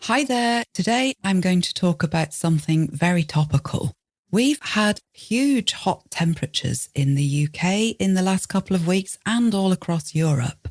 Hi there. Today I'm going to talk about something very topical. We've had huge hot temperatures in the UK in the last couple of weeks and all across Europe.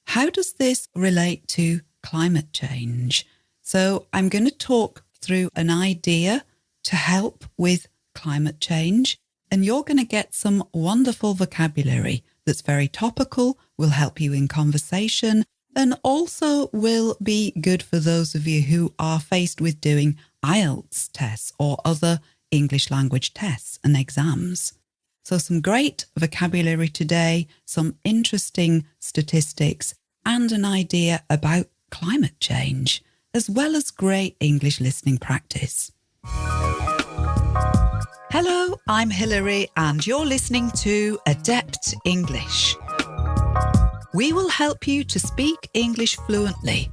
How does this relate to climate change? So I'm going to talk through an idea to help with climate change, and you're going to get some wonderful vocabulary that's very topical, will help you in conversation, and also will be good for those of you who are faced with doing IELTS tests or other English language tests and exams. So some great vocabulary today, some interesting statistics, and an idea about climate change, as well as great English listening practice. Hello, I'm Hilary, and you're listening to Adept English. We will help you to speak English fluently.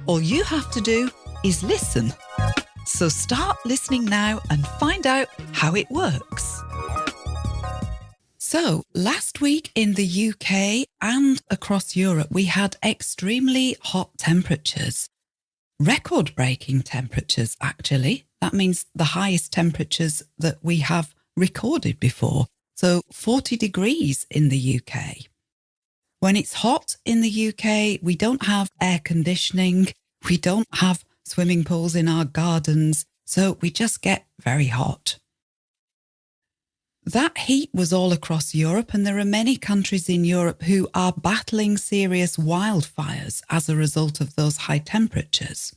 All you have to do is listen. So start listening now and find out how it works. So last week in the UK and across Europe, we had extremely hot temperatures. Record-breaking temperatures, actually. That means the highest temperatures that we have recorded before. So 40 degrees in the UK. When it's hot in the UK, we don't have air conditioning, we don't have swimming pools in our gardens, so we just get very hot. That heat was all across Europe, and there are many countries in Europe who are battling serious wildfires as a result of those high temperatures.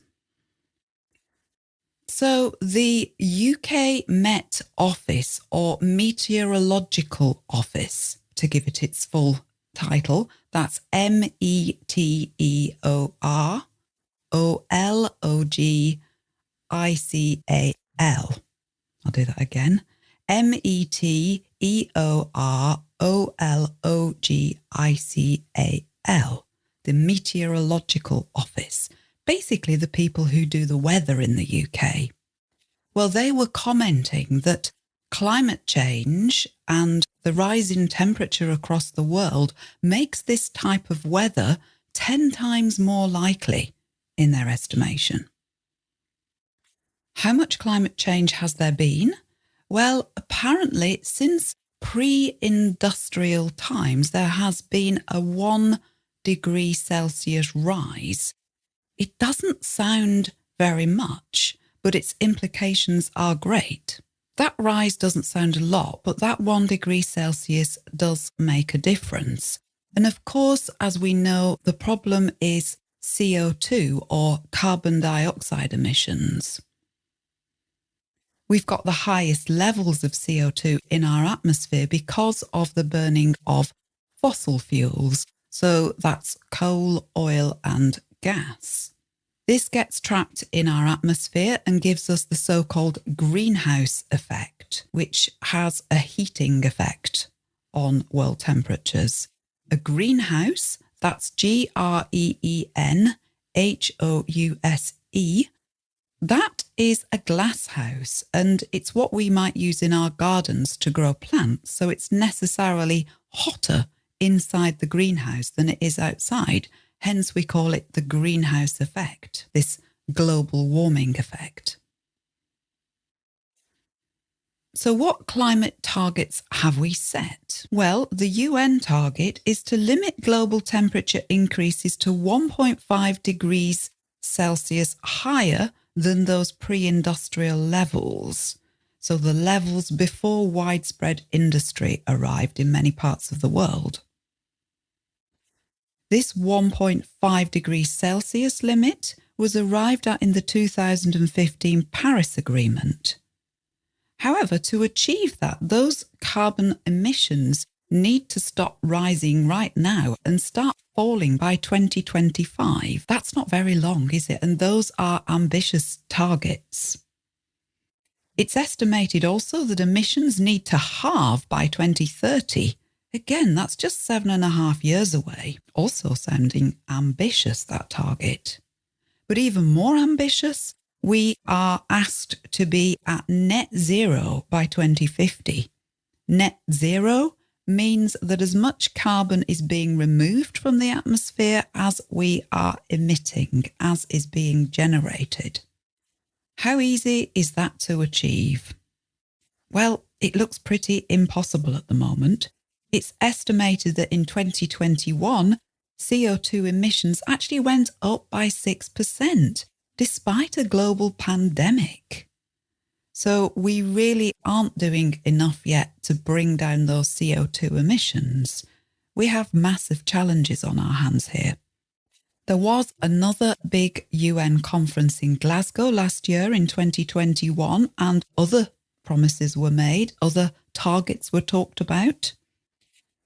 So the UK Met Office, or Meteorological Office, to give it its full title, that's Meteorological. I'll do that again. Meteorological, the Meteorological Office. Basically the people who do the weather in the UK. Well, they were commenting that climate change and the rise in temperature across the world makes this type of weather 10 times more likely in their estimation. How much climate change has there been? Well, apparently since pre-industrial times, there has been a 1 degree Celsius rise. It doesn't sound very much, but its implications are great. That rise doesn't sound a lot, but that 1 degree Celsius does make a difference. And of course, as we know, the problem is CO2 or carbon dioxide emissions. We've got the highest levels of CO2 in our atmosphere because of the burning of fossil fuels. So that's coal, oil, and gas. This gets trapped in our atmosphere and gives us the so-called greenhouse effect, which has a heating effect on world temperatures. A greenhouse, that's Greenhouse, that is a glass house, and it's what we might use in our gardens to grow plants, so it's necessarily hotter inside the greenhouse than it is outside. Hence, we call it the greenhouse effect, this global warming effect. So what climate targets have we set? Well, the UN target is to limit global temperature increases to 1.5 degrees Celsius higher than those pre-industrial levels. So the levels before widespread industry arrived in many parts of the world. This 1.5 degrees Celsius limit was arrived at in the 2015 Paris Agreement. However, to achieve that, those carbon emissions need to stop rising right now and start falling by 2025. That's not very long, is it? And those are ambitious targets. It's estimated also that emissions need to halve by 2030. Again, that's just 7.5 years away. Also sounding ambitious, that target. But even more ambitious, we are asked to be at net zero by 2050. Net zero means that as much carbon is being removed from the atmosphere as we are emitting, as is being generated. How easy is that to achieve? Well, it looks pretty impossible at the moment. It's estimated that in 2021, CO2 emissions actually went up by 6%, despite a global pandemic. So we really aren't doing enough yet to bring down those CO2 emissions. We have massive challenges on our hands here. There was another big UN conference in Glasgow last year in 2021, and other promises were made, other targets were talked about.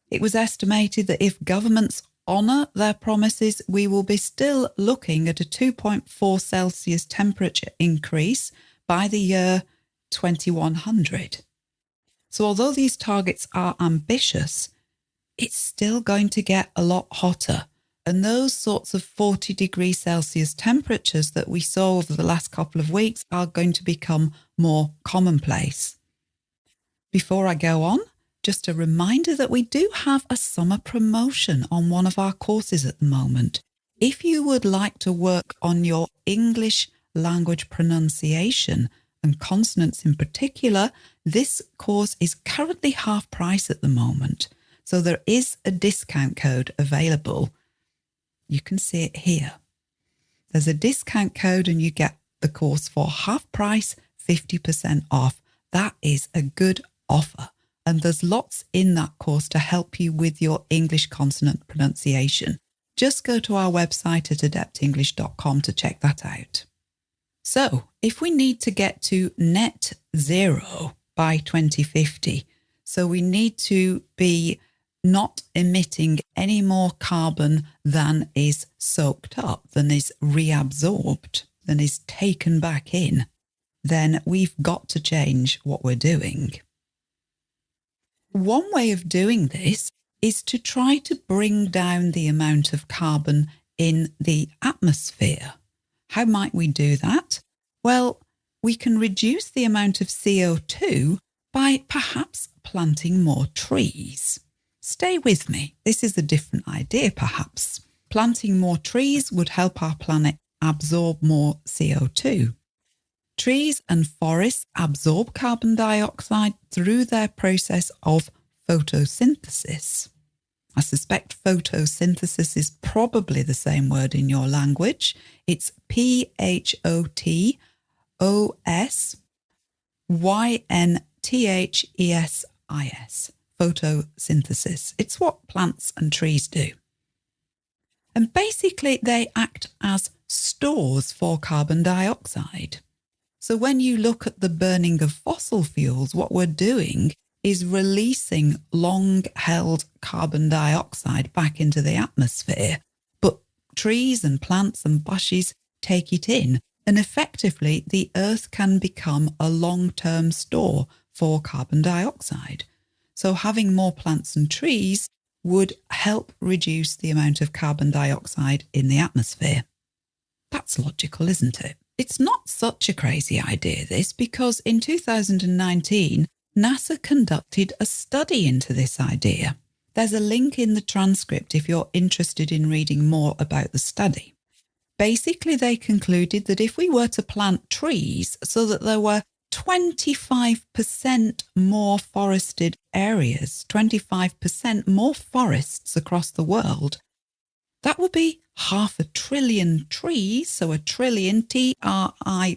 It was estimated that if governments honour their promises, we will be still looking at a 2.4 Celsius temperature increase by the year 2100. So although these targets are ambitious, it's still going to get a lot hotter. And those sorts of 40 degrees Celsius temperatures that we saw over the last couple of weeks are going to become more commonplace. Before I go on, just a reminder that we do have a summer promotion on one of our courses at the moment. If you would like to work on your English language pronunciation and consonants in particular, this course is currently half price at the moment. So there is a discount code available. You can see it here. There's a discount code and you get the course for half price, 50% off. That is a good offer. And there's lots in that course to help you with your English consonant pronunciation. Just go to our website at adeptenglish.com to check that out. So if we need to get to net zero by 2050, so we need to be not emitting any more carbon than is soaked up, than is reabsorbed, than is taken back in, then we've got to change what we're doing. One way of doing this is to try to bring down the amount of carbon in the atmosphere. How might we do that? Well, we can reduce the amount of CO2 by perhaps planting more trees. Stay with me. This is a different idea, perhaps. Planting more trees would help our planet absorb more CO2. Trees and forests absorb carbon dioxide through their process of photosynthesis. I suspect photosynthesis is probably the same word in your language. It's PHOTOSYNTHESIS, photosynthesis. It's what plants and trees do. And basically they act as stores for carbon dioxide. So when you look at the burning of fossil fuels, what we're doing is releasing long-held carbon dioxide back into the atmosphere. But trees and plants and bushes take it in, and effectively the earth can become a long-term store for carbon dioxide. So having more plants and trees would help reduce the amount of carbon dioxide in the atmosphere. That's logical, isn't it? It's not such a crazy idea, this, because in 2019, NASA conducted a study into this idea. There's a link in the transcript if you're interested in reading more about the study. Basically, they concluded that if we were to plant trees so that there were 25% more forested areas, 25% more forests across the world, that would be 500 billion trees, so a trillion, TRILLION,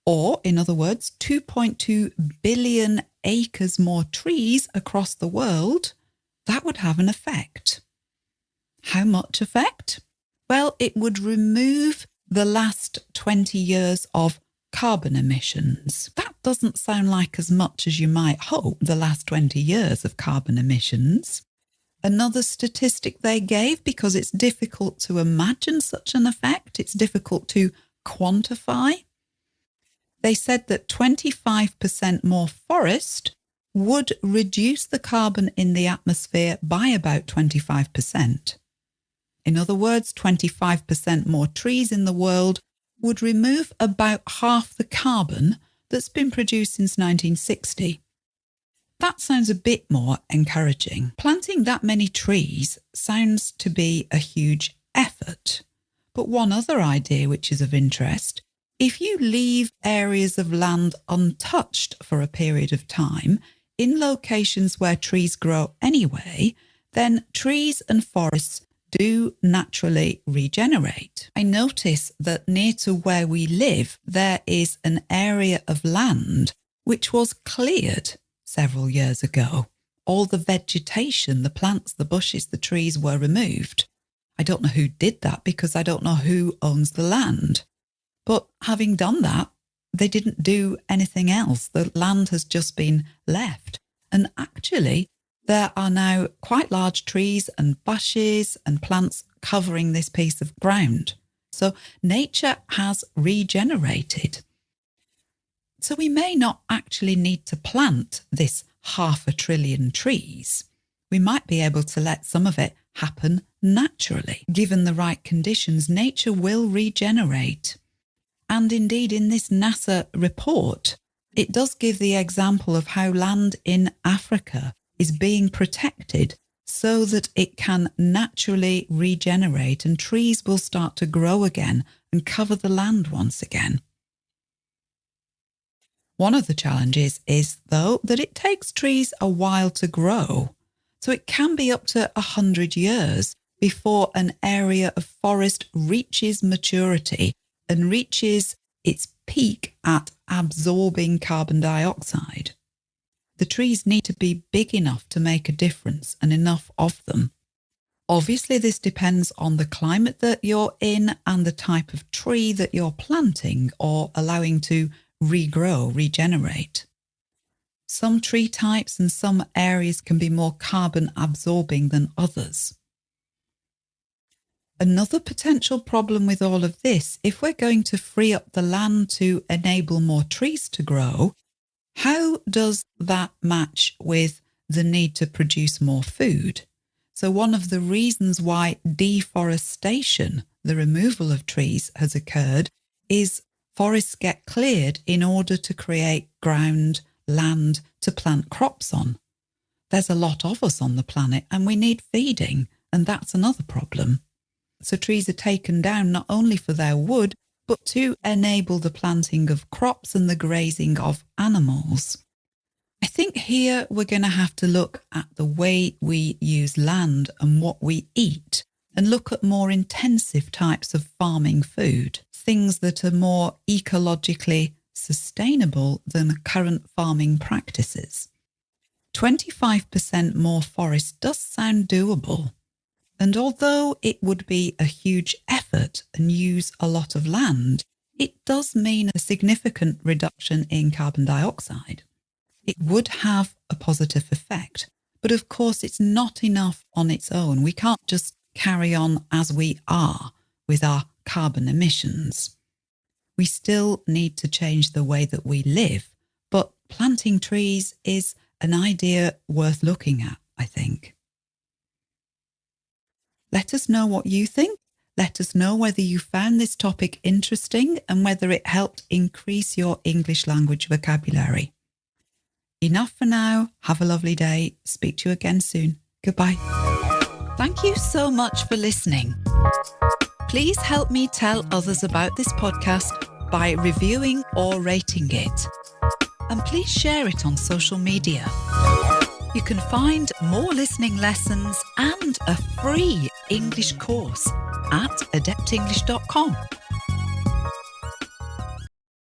or in other words, 2.2 billion acres more trees across the world. That would have an effect. How much effect? Well, it would remove the last 20 years of carbon emissions. That doesn't sound like as much as you might hope, the last 20 years of carbon emissions. Another statistic they gave, because it's difficult to imagine such an effect, it's difficult to quantify. They said that 25% more forest would reduce the carbon in the atmosphere by about 25%. In other words, 25% more trees in the world would remove about half the carbon that's been produced since 1960. That sounds a bit more encouraging. Planting that many trees sounds to be a huge effort. But one other idea which is of interest, if you leave areas of land untouched for a period of time, in locations where trees grow anyway, then trees and forests do naturally regenerate. I notice that near to where we live, there is an area of land which was cleared several years ago. All the vegetation, the plants, the bushes, the trees were removed. I don't know who did that because I don't know who owns the land. But having done that, they didn't do anything else. The land has just been left. And actually, there are now quite large trees and bushes and plants covering this piece of ground. So nature has regenerated. So we may not actually need to plant this 500 billion trees. We might be able to let some of it happen naturally. Given the right conditions, nature will regenerate. And indeed, in this NASA report, it does give the example of how land in Africa is being protected so that it can naturally regenerate and trees will start to grow again and cover the land once again. One of the challenges is, though, that it takes trees a while to grow. So it can be up to 100 years before an area of forest reaches maturity and reaches its peak at absorbing carbon dioxide. The trees need to be big enough to make a difference and enough of them. Obviously, this depends on the climate that you're in and the type of tree that you're planting or allowing to regrow, regenerate. Some tree types and some areas can be more carbon absorbing than others. Another potential problem with all of this, if we're going to free up the land to enable more trees to grow, how does that match with the need to produce more food? So one of the reasons why deforestation, the removal of trees, has occurred is forests get cleared in order to create ground, land to plant crops on. There's a lot of us on the planet and we need feeding, and that's another problem. So trees are taken down not only for their wood, but to enable the planting of crops and the grazing of animals. I think here we're going to have to look at the way we use land and what we eat and look at more intensive types of farming food, things that are more ecologically sustainable than current farming practices. 25% more forest does sound doable. And although it would be a huge effort and use a lot of land, it does mean a significant reduction in carbon dioxide. It would have a positive effect, but of course it's not enough on its own. We can't just carry on as we are with our carbon emissions. We still need to change the way that we live, but planting trees is an idea worth looking at, I think. Let us know what you think. Let us know whether you found this topic interesting and whether it helped increase your English language vocabulary. Enough for now. Have a lovely day. Speak to you again soon. Goodbye. Thank you so much for listening. Please help me tell others about this podcast by reviewing or rating it. And please share it on social media. You can find more listening lessons and a free English course at adeptenglish.com.